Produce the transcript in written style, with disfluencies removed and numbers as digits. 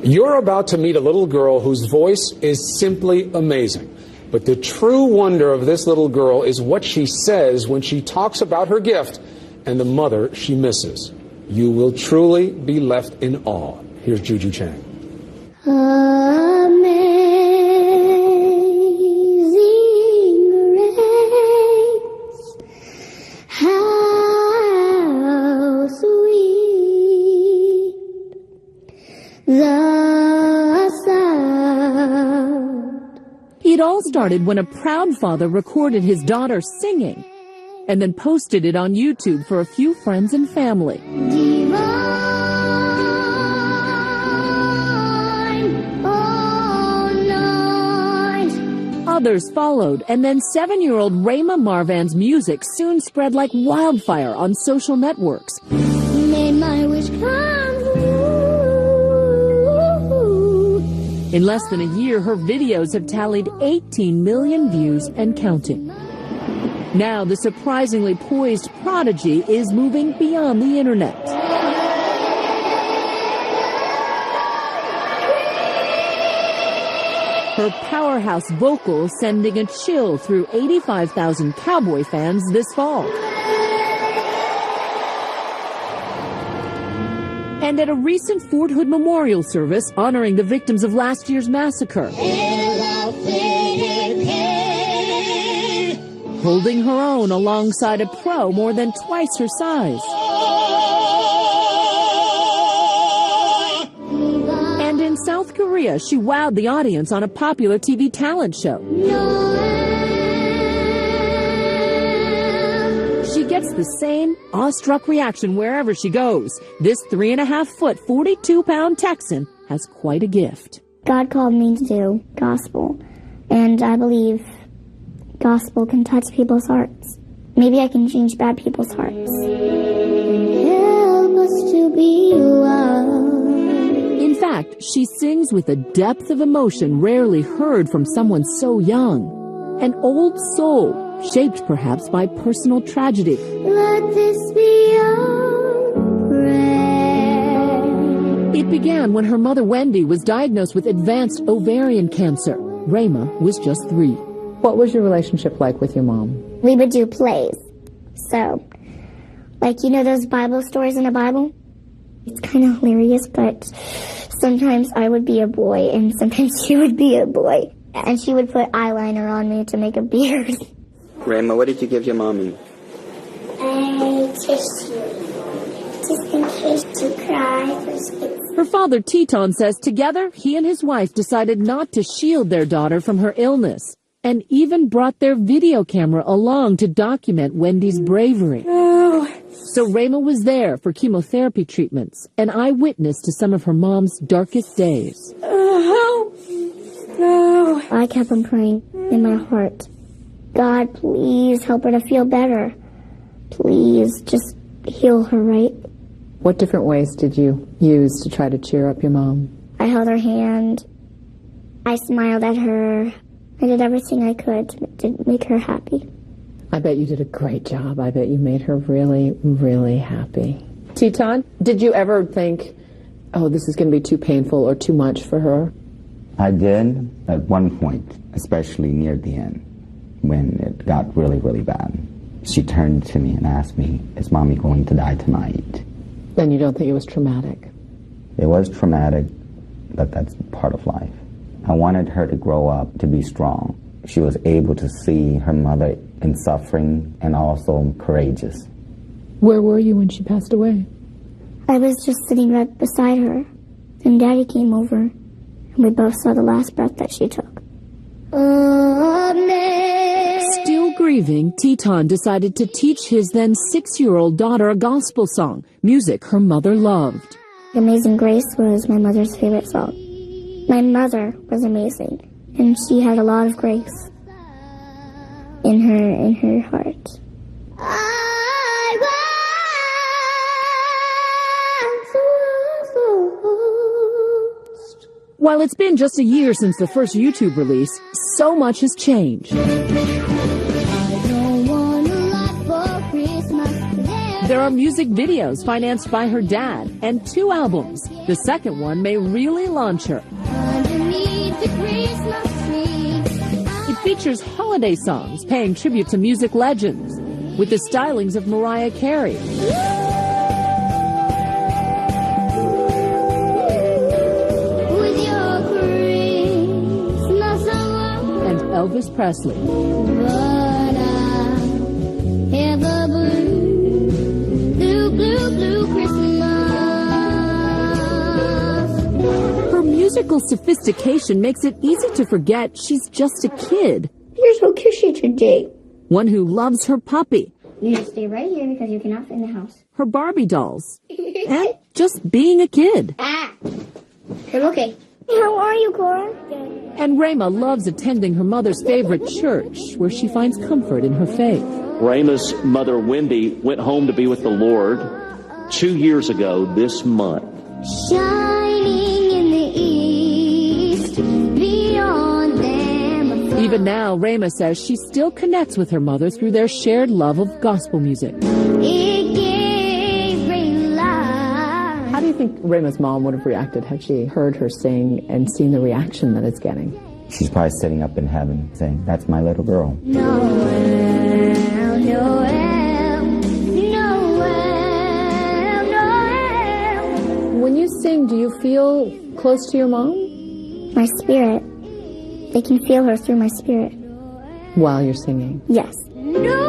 You're about to meet a little girl whose voice is simply amazing. But the true wonder of this little girl is what she says when she talks about her gift and the mother she misses. You will truly be left in awe. Here's Juju Chang. Amazing grace, how sweet the sound. It all started when a proud father recorded his daughter singing and then posted it on YouTube for a few friends and family. Divine, all night. Others followed, and then 7-year-old Rhema Marvanne's music soon spread like wildfire on social networks. Made my wish come true. In less than a year, her videos have tallied 18 million views and counting. Now, the surprisingly poised prodigy is moving beyond the internet. Her powerhouse vocals sending a chill through 85,000 Cowboy fans this fall. And at a recent Fort Hood memorial service honoring the victims of last year's massacre, holding her own alongside a pro more than twice her size. And in South Korea, she wowed the audience on a popular TV talent show. She gets the same awestruck reaction wherever she goes. This 3.5-foot, 42-pound Texan has quite a gift. God called me to do gospel, and I believe gospel can touch people's hearts. Maybe I can change bad people's hearts. Help us to be one. In fact, she sings with a depth of emotion rarely heard from someone so young. An old soul, shaped perhaps by personal tragedy. Let this be our prayer. It began when her mother Wendy was diagnosed with advanced ovarian cancer. Rhema was just 3. What was your relationship like with your mom? We would do plays. So, like, you know those Bible stories in the Bible? It's kind of hilarious, but sometimes I would be a boy and sometimes she would be a boy. And she would put eyeliner on me to make a beard. Rhema, what did you give your mommy? I tissue. Just in case you cry. Her father, Teton, says together he and his wife decided not to shield their daughter from her illness, and even brought their video camera along to document Wendy's bravery. Oh. So Rhema was there for chemotherapy treatments, an eyewitness to some of her mom's darkest days. No. I kept on praying in my heart. God, please help her to feel better. Please, just heal her, right? What different ways did you use to try to cheer up your mom? I held her hand. I smiled at her. I did everything I could to make her happy. I bet you did a great job. I bet you made her really, really happy. Teton, did you ever think, oh, this is going to be too painful or too much for her? I did at one point, especially near the end, when it got really, really bad. She turned to me and asked me, is Mommy going to die tonight? Then you don't think it was traumatic? It was traumatic, but that's part of life. I wanted her to grow up to be strong. She was able to see her mother in suffering and also courageous. Where were you when she passed away? I was just sitting right beside her, and Daddy came over, and we both saw the last breath that she took. Still grieving, Teton decided to teach his then 6-year-old daughter a gospel song, music her mother loved. Amazing Grace was my mother's favorite song. My mother was amazing, and she had a lot of grace in her heart. While it's been just a year since the first YouTube release, so much has changed. There are music videos financed by her dad and 2 albums. The second one may really launch her. Underneath the Christmas tree. It features holiday songs paying tribute to music legends with the stylings of Mariah Carey With your Christmas song. and Elvis Presley. But I have a blue, blue Christmas. Her musical sophistication makes it easy to forget she's just a kid, Here's what Cushy today. one who loves her puppy, You need to stay right here because you cannot fit in the house. her Barbie dolls, and just being a kid. I'm okay. How are you, Cora? And Rhema loves attending her mother's favorite church, where she finds comfort in her faith. Rhema's mother, Wendy, went home to be with the Lord 2 years ago this month. Shining in the east, beyond them. Even now, Rhema says she still connects with her mother through their shared love of gospel music. It gave great life. How do you think Rhema's mom would have reacted had she heard her sing and seen the reaction that it's getting? She's probably sitting up in heaven saying, "That's my little girl." Noel, Noel, Noel. When you sing, do you feel close to your mom My spirit. They can feel her through my spirit. while you're singing? Yes. No.